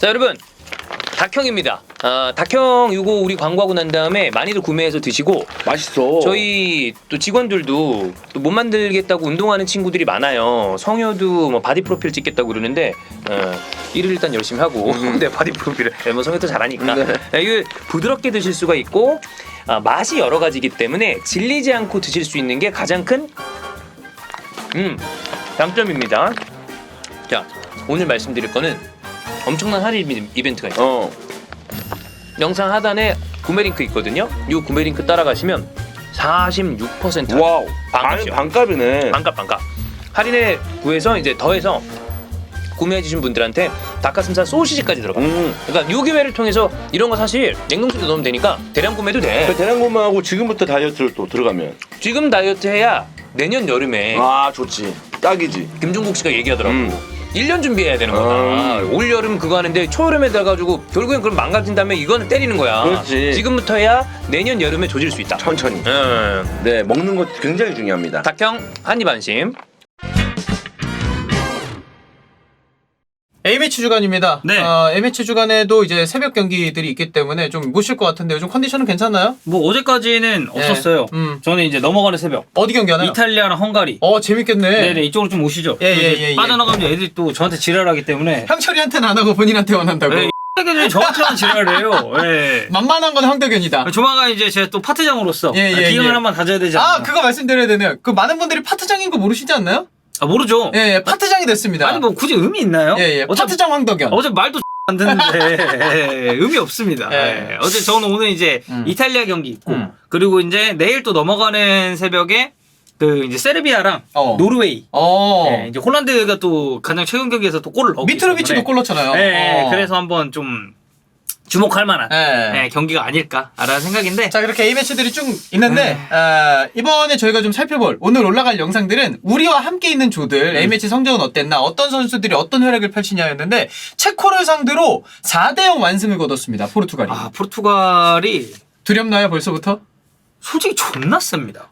자 여러분 닭형입니다. 닭형 이거 우리 광고하고 난 다음에 많이들 구매해서 드시고 맛있어. 저희 또 직원들도 또 못 만들겠다고 운동하는 친구들이 많아요. 성효도 뭐 바디 프로필 찍겠다고 그러는데 일을 일단 열심히 하고 네, 바디 프로필을 뭐 성효도 잘하니까 이거 부드럽게 드실 수가 있고 맛이 여러 가지이기 때문에 질리지 않고 드실 수 있는 게 가장 큰 장점입니다. 자 오늘 말씀드릴 거는 엄청난 할인 이벤트가 있어요. 영상 하단에 구매 링크 있거든요. 이 구매 링크 따라가시면 46% 와우. 반값이요. 반값이네. 반값. 할인에 구해서 이제 더해서 구매해 주신 분들한테 닭가슴살 소시지까지 들어가요. 그러니까 요 기회를 통해서 이런 거 사실 냉동실에 넣으면 되니까 대량 구매도 돼. 그 대량구매하고 지금부터 다이어트를 또 들어가면. 지금 다이어트 해야 내년 여름에 아 좋지. 딱이지. 김종국 씨가 얘기하더라고. 1년 준비해야 되는 거다. 올 여름 그거 하는데 초여름에 들어가지고 결국엔 그럼 망가진 다음에 이거는 때리는 거야. 그렇지. 지금부터 해야 내년 여름에 조질 수 있다. 천천히. 네, 먹는 것 굉장히 중요합니다. 닭형 한입 안심. A매치 주간입니다. 네. A매치 주간에도 이제 새벽 경기들이 있기 때문에 좀 못 쉴 것 같은데 요즘 컨디션은 괜찮나요? 뭐 어제까지는 없었어요. 저는 이제 넘어가는 새벽. 어디 경기 하나요? 이탈리아랑 헝가리. 재밌겠네. 네네 이쪽으로 좀 오시죠. 예. 빠져나가면 애들이 또 저한테 지랄하기 때문에. 형철이한테는 안 하고 본인한테 원한다고. 네, 이 저한테만 지랄해요. 예. 만만한 건 황덕현이다. 조만간 이제 제가 또 파트장으로서 기강을 한번 다져야 되지 않나. 그거 말씀드려야 되네요. 그 많은 분들이 파트장인 거 모르시지 않나요? 모르죠. 예, 파트장이 됐습니다. 아니 뭐 굳이 의미 있나요? 예. 파트장 황덕현. 어제 말도 안 듣는데 의미 없습니다. 예. 예. 어제 저는 오늘 이제 이탈리아 경기 있고 그리고 이제 내일 또 넘어가는 새벽에 그 이제 세르비아랑 노르웨이. 예, 이제 홀란드가 또 가장 최근 경기에서 또 골을 넣었기 미트로비치도 골 넣었잖아요. 예, 그래서 한번 좀 주목할 만한 예. 경기가 아닐까라는 생각인데. 자, 그렇게 A매치들이 쭉 있는데 이번에 저희가 좀 살펴볼 오늘 올라갈 영상들은 우리와 함께 있는 조들 A매치 성적은 어땠나, 어떤 선수들이 어떤 활약을 펼치냐였는데 체코를 상대로 4대0 완승을 거뒀습니다. 포르투갈이. 포르투갈이 두렵나요 벌써부터? 솔직히 존나 셉니다.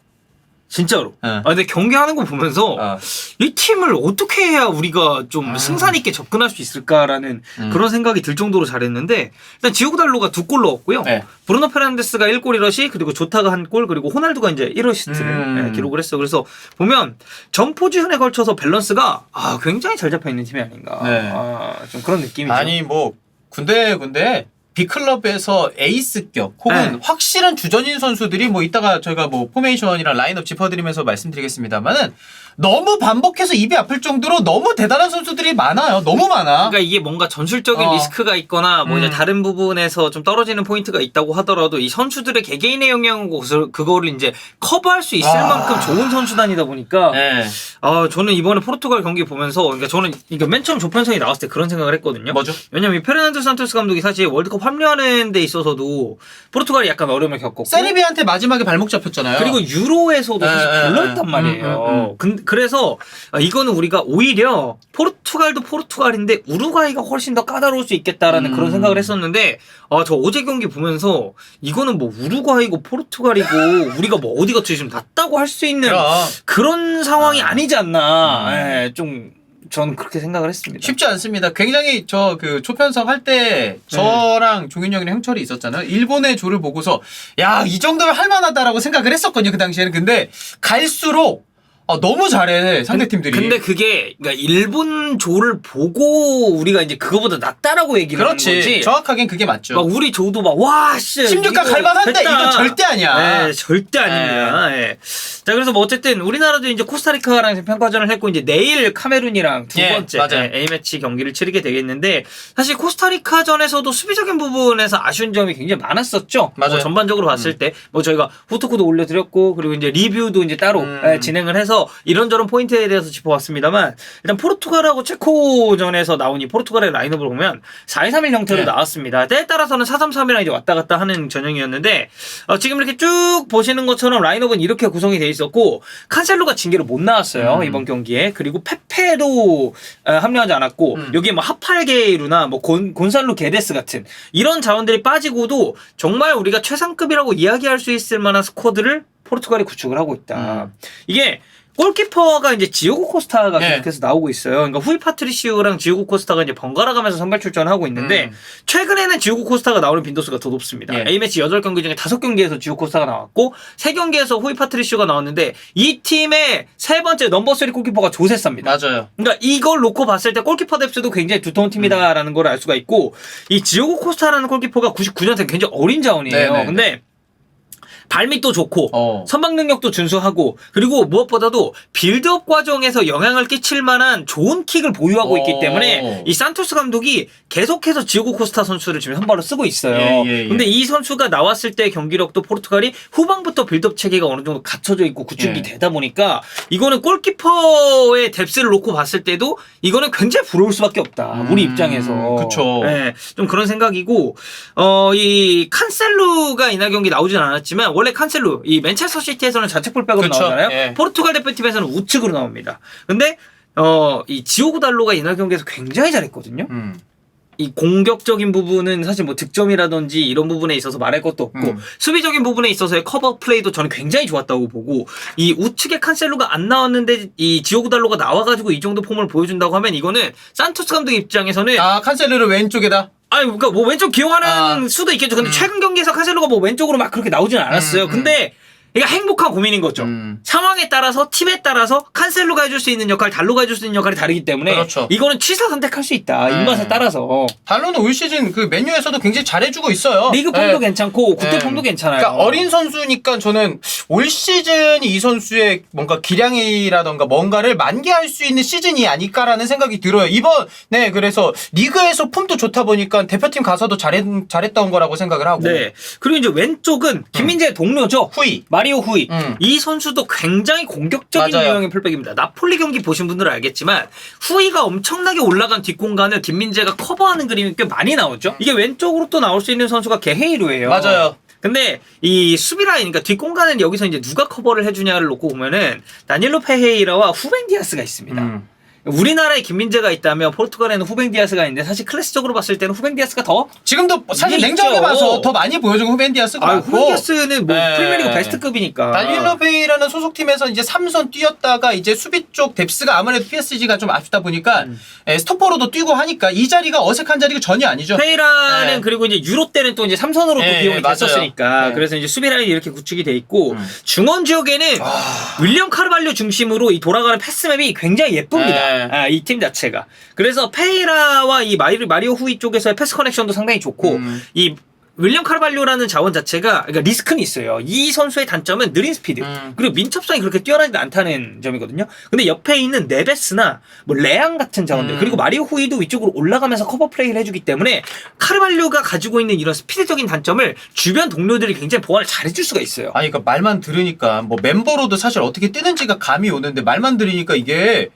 진짜로. 근데 경기하는 거 보면서 이 팀을 어떻게 해야 우리가 좀 승산 있게 접근할 수 있을까라는 그런 생각이 들 정도로 잘했는데, 일단 지오고 달로가 2골 넣었고요. 브루노 페르난데스가 1골 1어시, 그리고 조타가 1골, 그리고 호날두가 이제 1어시스트를 기록을 했어. 그래서 보면 전 포지션에 걸쳐서 밸런스가 굉장히 잘 잡혀 있는 팀이 아닌가. 좀 그런 느낌이죠. 아니 뭐 군데 B클럽에서 에이스격 혹은 확실한 주전인 선수들이 뭐 이따가 저희가 뭐 포메이션이랑 라인업 짚어드리면서 말씀드리겠습니다만은 너무 반복해서 입이 아플 정도로 너무 대단한 선수들이 많아요. 너무 많아. 그러니까 이게 뭔가 전술적인 리스크가 있거나 뭐 이제 다른 부분에서 좀 떨어지는 포인트가 있다고 하더라도 이 선수들의 개개인의 영향으로 그거를 이제 커버할 수 있을 만큼 좋은 선수단이다 보니까 저는 이번에 포르투갈 경기 보면서 그러니까 저는 맨 처음 조편성이 나왔을 때 그런 생각을 했거든요. 뭐죠? 왜냐면 페르난도 산토스 감독이 사실 월드컵 합류하는 데 있어서도 포르투갈이 약간 어려움을 겪었고 세르비아한테 마지막에 발목 잡혔잖아요. 그리고 유로에서도 사실 별로였단 말이에요. 그래서 이거는 우리가 오히려 포르투갈도 포르투갈인데 우루과이가 훨씬 더 까다로울 수 있겠다라는 그런 생각을 했었는데 저 어제 경기 보면서 이거는 뭐 우루과이고 포르투갈이고 우리가 뭐 어디가 지금 낫다고 할 수 있는 그런 상황이 아니지 않나. 좀 저는 그렇게 생각을 했습니다. 쉽지 않습니다. 굉장히 저 그 초편성 할 때 저랑 종윤 형이랑 형철이 있었잖아요. 일본의 조를 보고서 야, 이 정도면 할만하다라고 생각을 했었거든요. 그 당시에는. 근데 갈수록 너무 잘해 상대팀들이. 근데 그게 그러니까 일본 조를 보고 우리가 이제 그거보다 낫다라고 얘기를 하는 거지. 정확하긴 그게 맞죠. 막 우리 조도 막 와 씨 16강 갈만한데 이건 절대 아니야. 절대 아닙니다. 자, 그래서 뭐 어쨌든 우리나라도 이제 코스타리카랑 평가전을 했고 이제 내일 카메룬이랑 두 번째 A매치 경기를 치르게 되겠는데, 사실 코스타리카전에서도 수비적인 부분에서 아쉬운 점이 굉장히 많았었죠. 맞아요. 뭐 전반적으로 봤을 때 뭐 저희가 후토크도 올려드렸고 그리고 이제 리뷰도 이제 따로 진행을 해서 이런저런 포인트에 대해서 짚어봤습니다만, 일단 포르투갈하고 체코전에서 나온 이 포르투갈의 라인업을 보면 4-2-3-1 형태로 나왔습니다. 때에 따라서는 4-3-3이랑 이제 왔다 갔다 하는 전형이었는데 지금 이렇게 쭉 보시는 것처럼 라인업은 이렇게 구성이 돼 있었고, 칸셀로가 징계로 못 나왔어요 이번 경기에. 그리고 페페도 합류하지 않았고 여기에 뭐 하팔게이루나 뭐 곤살로 게데스 같은 이런 자원들이 빠지고도 정말 우리가 최상급이라고 이야기할 수 있을 만한 스쿼드를 포르투갈이 구축을 하고 있다. 이게 골키퍼가 이제 지오고 코스타가 네. 계속해서 나오고 있어요. 그러니까 후이 파트리시오랑 지오고 코스타가 이제 번갈아 가면서 선발 출전하고 있는데 최근에는 지오고 코스타가 나오는 빈도수가 더 높습니다. 예. A매치 8경기 중에 5경기에서 지오고 코스타가 나왔고 3경기에서 후이 파트리시오가 나왔는데 이 팀의 세 번째 넘버 3 골키퍼가 조세사입니다. 맞아요. 그러니까 이걸 놓고 봤을 때 골키퍼 뎁스도 굉장히 두터운 팀이다라는 걸 알 수가 있고 이 지오고 코스타라는 골키퍼가 99년생 굉장히 어린 자원이에요. 네네. 근데 발밑도 좋고 선방 능력도 준수하고 그리고 무엇보다도 빌드업 과정에서 영향을 끼칠 만한 좋은 킥을 보유하고 있기 때문에 이 산토스 감독이 계속해서 지오고 코스타 선수를 지금 선발로 쓰고 있어요. 예. 근데 이 선수가 나왔을 때 경기력도 포르투갈이 후반부터 빌드업 체계가 어느 정도 갖춰져 있고 구축이 되다 보니까 이거는 골키퍼의 뎁스를 놓고 봤을 때도 이거는 굉장히 부러울 수밖에 없다. 우리 입장에서. 그쵸. 네, 좀 그런 생각이고 이 칸셀루가 이날 경기 나오진 않았지만 원래 칸셀루 이 맨체스터 시티에서는 좌측 풀백으로 그쵸. 나오잖아요. 예. 포르투갈 대표팀에서는 우측으로 나옵니다. 근데 이 지오고 달로가 이날 경기에서 굉장히 잘했거든요. 이 공격적인 부분은 사실 뭐 득점이라든지 이런 부분에 있어서 말할 것도 없고 수비적인 부분에 있어서의 커버 플레이도 저는 굉장히 좋았다고 보고 이 우측에 칸셀루가 안 나왔는데 이 지오고 달로가 나와가지고 이 정도 폼을 보여준다고 하면 이거는 산토스 감독 입장에서는 칸셀루를 왼쪽에다. 아니, 그러니까 뭐 왼쪽 기용하는 수도 있겠죠. 근데 최근 경기에서 칸셀루가 뭐 왼쪽으로 막 그렇게 나오진 않았어요. 근데 이게 행복한 고민인 거죠. 상황에 따라서 팀에 따라서 칸셀루가 해줄 수 있는 역할, 달로가 해줄 수 있는 역할이 다르기 때문에 그렇죠. 이거는 취사 선택할 수 있다. 입맛에 따라서. 달로는 올 시즌 그 맨유에서도 굉장히 잘해주고 있어요. 리그 폼도 네. 괜찮고 국대 폼도 괜찮아요. 그러니까 어린 선수니까 저는 올 시즌이 이 선수의 뭔가 기량이라던가 뭔가를 만개할 수 있는 시즌이 아닐까라는 생각이 들어요. 이번에 그래서 리그에서 폼도 좋다 보니까 대표팀 가서도 잘했던 거라고 생각을 하고. 네. 그리고 이제 왼쪽은 김민재의 동료죠. 후이. 마리오 후이. 이 선수도 굉장히 공격적인 맞아요. 유형의 풀백입니다. 나폴리 경기 보신 분들은 알겠지만 후이가 엄청나게 올라간 뒷공간을 김민재가 커버하는 그림이 꽤 많이 나오죠. 이게 왼쪽으로 또 나올 수 있는 선수가 게헤이루예요. 맞아요. 근데 이 수비 라인, 그러니까 뒷공간은 여기서 이제 누가 커버를 해주냐를 놓고 보면은 다닐로 페헤이라와 후벤 디아스가 있습니다. 우리나라에 김민재가 있다면 포르투갈에는 후벤 디아스가 있는데 사실 클래스적으로 봤을 때는 후벤 디아스가 더 지금도 사실 이게 냉정하게 있죠. 봐서 더 많이 보여주고 후벤 디아스가 많고. 후벤 디아스는 뭐 네. 프리미어리그 베스트급이니까. 달릴로페이라는 소속팀에서 이제 3선 뛰었다가 이제 수비 쪽 뎁스가 아무래도 PSG가 좀 아쉽다 보니까 스토퍼로도 뛰고 하니까 이 자리가 어색한 자리가 전혀 아니죠. 페이라는 네. 그리고 이제 유로 때는 또 이제 3선으로 또 기용이 맞아요. 됐었으니까 네. 그래서 이제 수비 라인이 이렇게 구축이 돼 있고 중원 지역에는 윌리엄 카르발료 중심으로 이 돌아가는 패스맵이 굉장히 예쁩니다. 네. 이 팀 자체가. 그래서 페이라와 이 마리오 후이 쪽에서의 패스 커넥션도 상당히 좋고 이 윌리엄 카르발료라는 자원 자체가 그러니까 리스크는 있어요. 이 선수의 단점은 느린 스피드 그리고 민첩성이 그렇게 뛰어나지 않다는 점이거든요. 근데 옆에 있는 네베스나 뭐 레앙 같은 자원들 그리고 마리오 후이도 위쪽으로 올라가면서 커버 플레이를 해주기 때문에 카르발료가 가지고 있는 이런 스피드적인 단점을 주변 동료들이 굉장히 보완을 잘해줄 수가 있어요. 아니 그러니까 말만 들으니까 뭐 멤버로도 사실 어떻게 뜨는지가 감이 오는데 말만 들으니까 이게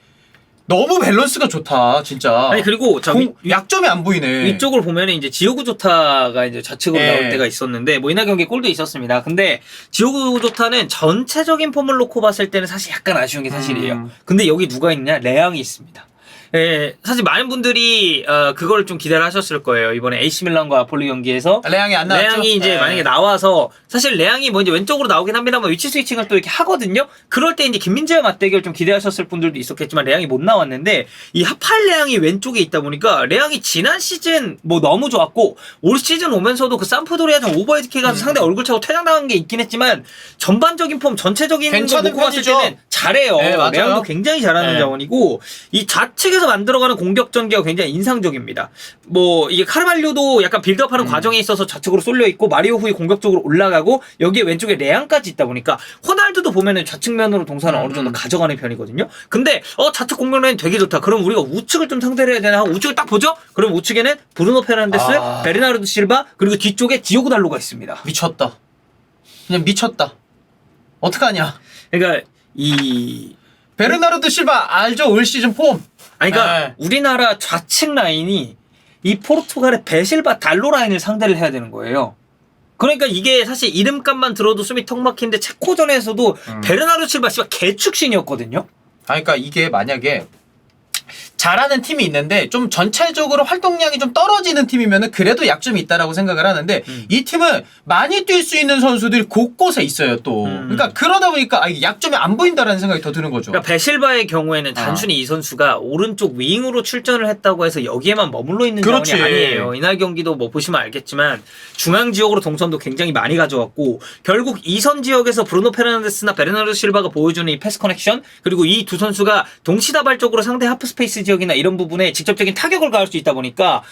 너무 밸런스가 좋다 진짜. 아니 그리고 저 약점이 안 보이네. 위쪽을 보면은 이제 지오구 조타가 이제 좌측으로 네. 나올 때가 있었는데 뭐 이날 경기 골도 있었습니다. 근데 지오구 조타는 전체적인 폼을 놓고 봤을 때는 사실 약간 아쉬운 게 사실이에요. 근데 여기 누가 있냐? 레앙이 있습니다. 예, 사실 많은 분들이 그걸 좀 기대를 하셨을 거예요. 이번에 AC 밀란과 아폴리 경기에서 레앙이 안 나왔죠. 레앙이 이제 네. 만약에 나와서 사실 레앙이 뭐 이제 왼쪽으로 나오긴 합니다만 위치 스위칭을 또 이렇게 하거든요. 그럴 때 이제 김민재와 맞대결 좀 기대하셨을 분들도 있었겠지만 레앙이 못 나왔는데 이 하팔 레앙이 왼쪽에 있다 보니까 레앙이 지난 시즌 뭐 너무 좋았고 올 시즌 오면서도 그 삼프도리아 좀 오버헤드 가서 상대 얼굴 차고 퇴장당한 게 있긴 했지만 전반적인 폼 전체적인 걸 괜찮은 놓고 봤을 편이죠. 때는 잘해요. 네, 맞아요. 레앙도 굉장히 잘하는 네. 자원이고 이 좌측에서 만들어가는 공격 전개가 굉장히 인상적입니다. 뭐 이게 카르발료도 약간 빌드업하는 과정에 있어서 좌측으로 쏠려 있고 마리오 후이 공격적으로 올라가고 여기에 왼쪽에 레앙까지 있다 보니까 호날두도 보면은 좌측면으로 동선을 어느 정도 가져가는 편이거든요. 근데 자측 공격 라인 되게 좋다. 그럼 우리가 우측을 좀 상대를 해야 되나 하고 우측을 딱 보죠. 그럼 우측에는 브루노 페르난데스, 베르나르도 실바 그리고 뒤쪽에 디오고 달로가 있습니다. 미쳤다. 그냥 미쳤다. 어떡하냐. 그러니까 이 베르나르도 실바 알죠? 올 시즌 폼. 아니, 그러니까 네. 우리나라 좌측 라인이 이 포르투갈의 베실바 달로 라인을 상대를 해야 되는 거예요. 그러니까 이게 사실 이름값만 들어도 숨이 턱 막히는데 체코전에서도 베르나르도 실바 씨가 개축신이었거든요. 그러니까 이게 만약에 잘하는 팀이 있는데 좀 전체적으로 활동량이 좀 떨어지는 팀이면은 그래도 약점이 있다라고 생각을 하는데 이 팀은 많이 뛸 수 있는 선수들이 곳곳에 있어요 또. 그러니까 그러다 보니까 이게 약점이 안 보인다라는 생각이 더 드는 거죠. 그러니까 베실바의 경우에는 단순히 이 선수가 오른쪽 윙으로 출전을 했다고 해서 여기에만 머물러 있는 그렇지. 상황이 아니에요. 이날 경기도 뭐 보시면 알겠지만 중앙 지역으로 동선도 굉장히 많이 가져왔고 결국 2선 지역에서 브루노 페르난데스나 베르나르도 실바가 보여주는 이 패스 커넥션 그리고 이 두 선수가 동시다발적으로 상대 하프 스페이스 지역이나 이런 부분에 직접적인 타격을 가할 수 있다 보니까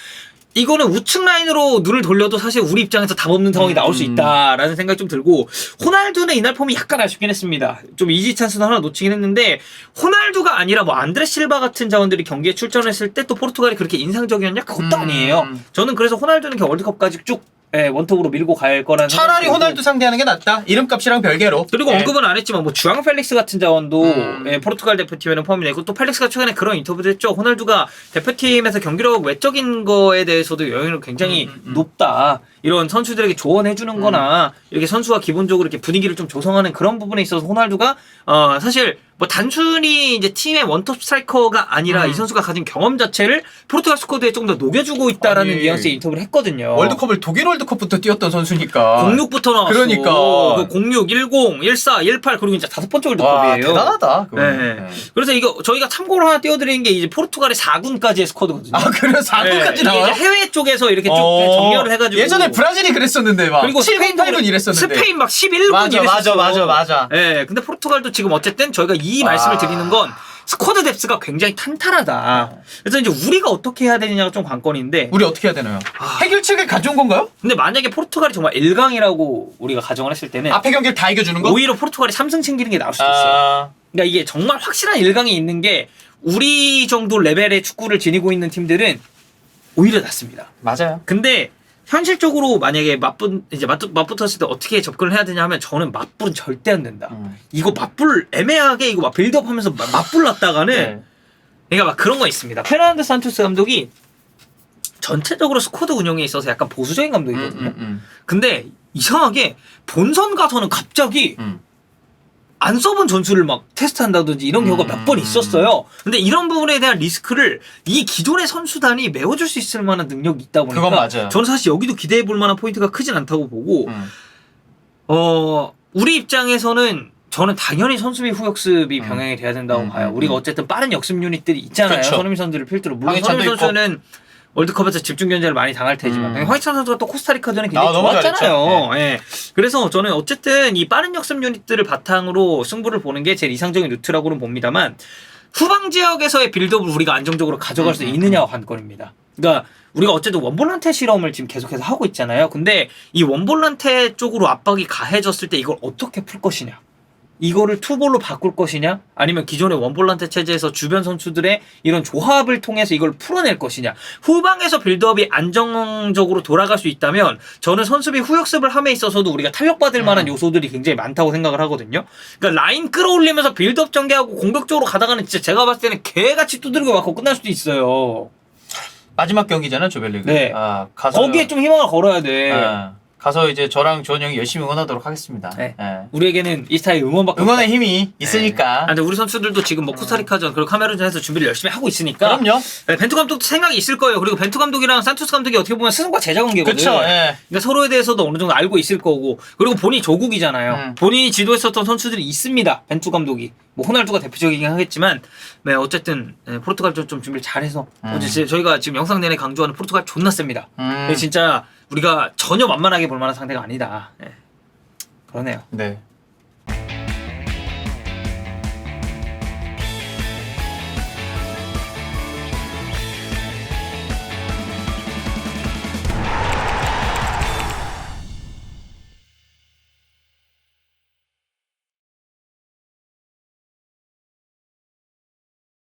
이거는 우측 라인으로 눈을 돌려도 사실 우리 입장에서 답 없는 상황이 나올 수 있다라는 생각이 좀 들고 호날두는 이날 폼이 약간 아쉽긴 했습니다. 좀 이지 찬스도 하나 놓치긴 했는데 호날두가 아니라 뭐 안드레 실바 같은 자원들이 경기에 출전했을 때 또 포르투갈이 그렇게 인상적이었냐? 그것도 아니에요. 저는 그래서 호날두는 월드컵까지 쭉 원톱으로 밀고 갈 거라는 차라리 호날두 상대하는 게 낫다. 이름값이랑 별개로. 그리고 예. 언급은 안 했지만 뭐 주앙 펠릭스 같은 자원도 포르투갈 대표팀에는 포함이 되고 또 펠릭스가 최근에 그런 인터뷰도 했죠. 호날두가 대표팀에서 경기력 외적인 거에 대해서도 영향력이 굉장히 높다. 이런 선수들에게 조언해주는 거나 이렇게 선수가 기본적으로 이렇게 분위기를 좀 조성하는 그런 부분에 있어서 호날두가 사실 뭐 단순히 이제 팀의 원톱 스트라이커가 아니라 이 선수가 가진 경험 자체를 포르투갈 스쿼드에 조금 더 녹여주고 있다라는 아니, 뉘앙스의 인터뷰를 했거든요. 월드컵을 독일 월드컵부터 뛰었던 선수니까. 06부터 나왔어. 그러니까. 06, 10, 14, 18 그리고 이제 5번째 와, 월드컵이에요. 대단하다. 그거는. 네. 네. 그래서 이거 저희가 참고로 하나 띄워드리는 게 이제 포르투갈의 4군까지의 스쿼드거든요. 아, 그래요? 4군까지 이게 나와요? 이제 해외 쪽에서 이렇게 쭉 어, 정렬을 해가지고 예전에 브라질이 그랬었는데 막 그리고 7군, 8군 이랬었는데. 스페인 막 11군 맞아, 이랬었어. 맞아. 예, 근데 포르투갈도 지금 어쨌든 저희가 이 말씀을 드리는 건 스쿼드 뎁스가 굉장히 탄탄하다. 그래서 이제 우리가 어떻게 해야 되느냐가 좀 관건인데 우리 어떻게 해야 되나요? 해결책을 가져온 건가요? 근데 만약에 포르투갈이 정말 1강이라고 우리가 가정을 했을 때는 앞에 경기를 다 이겨주는 거? 오히려 포르투갈이 3승 챙기는 게 나을 수도 있어요. 그러니까 이게 정말 확실한 1강이 있는 게 우리 정도 레벨의 축구를 지니고 있는 팀들은 오히려 낫습니다. 맞아요. 근데 현실적으로 만약에 맞붙었을 때 어떻게 접근을 해야 되냐 하면 저는 맞불은 절대 안 된다. 이거 맞불 애매하게 이거 막 빌드업하면서 맞불났다가는 네. 그러니까 막 그런 거 있습니다. 페르난데 산토스 감독이 전체적으로 스쿼드 운영에 있어서 약간 보수적인 감독이거든요. 근데 이상하게 본선 가서는 갑자기 안 써본 전술을 막 테스트한다든지 이런 경우가 몇 번 있었어요. 근데 이런 부분에 대한 리스크를 이 기존의 선수단이 메워줄 수 있을 만한 능력이 있다 보니까 그건 맞아요. 저는 사실 여기도 기대해 볼 만한 포인트가 크진 않다고 보고 우리 입장에서는 저는 당연히 선수비 후역습이 병행이 돼야 된다고 봐요. 우리가 어쨌든 빠른 역습 유닛들이 있잖아요. 그쵸. 손흥민 선수를 필두로. 물론 황희찬도 손흥민 선수는 월드컵에서 집중 견제를 많이 당할 테지만 황희찬 선수가 또 코스타리카전에 굉장히 너무 좋았잖아요. 예. 그래서 저는 어쨌든 이 빠른 역습 유닛들을 바탕으로 승부를 보는 게 제일 이상적인 루트라고는 봅니다만 후방 지역에서의 빌드업을 우리가 안정적으로 가져갈 수 있느냐가 관건입니다. 그러니까 우리가 어쨌든 원볼란테 실험을 지금 계속해서 하고 있잖아요. 근데 이 원볼란테 쪽으로 압박이 가해졌을 때 이걸 어떻게 풀 것이냐. 이거를 투볼로 바꿀 것이냐 아니면 기존의 원볼란테 체제에서 주변 선수들의 이런 조합을 통해서 이걸 풀어낼 것이냐. 후방에서 빌드업이 안정적으로 돌아갈 수 있다면 저는 선수비 후역습을 함에 있어서도 우리가 탄력받을 만한 요소들이 굉장히 많다고 생각을 하거든요. 그러니까 라인 끌어올리면서 빌드업 전개하고 공격적으로 가다가는 진짜 제가 봤을 때는 개같이 두드리고 맞고 끝날 수도 있어요. 마지막 경기잖아요, 조별리그. 네. 가서 거기에 좀 희망을 걸어야 돼. 가서 이제 저랑 주원 형이 열심히 응원하도록 하겠습니다. 네. 우리에게는 이 스타일 응원밖에 응원의 힘이 있으니까. 근데 우리 선수들도 지금 뭐 코스타리카전 그리고 카메룬전에서 준비를 열심히 하고 있으니까 그럼요. 네, 벤투 감독도 생각이 있을 거예요. 그리고 벤투 감독이랑 산토스 감독이 어떻게 보면 스승과 제자 관계거든요. 그쵸. 예. 그러니까 서로에 대해서도 어느 정도 알고 있을 거고 그리고 본인이 조국이잖아요. 본인이 지도했었던 선수들이 있습니다. 벤투 감독이. 뭐 호날두가 대표적이긴 하겠지만 네, 어쨌든 포르투갈전 좀 준비를 잘해서 어제 저희가 지금 영상 내내 강조하는 포르투갈 존나 셉니다. 진짜 우리가 전혀 만만하게 볼 만한 상대가 아니다. 네. 그러네요. 네.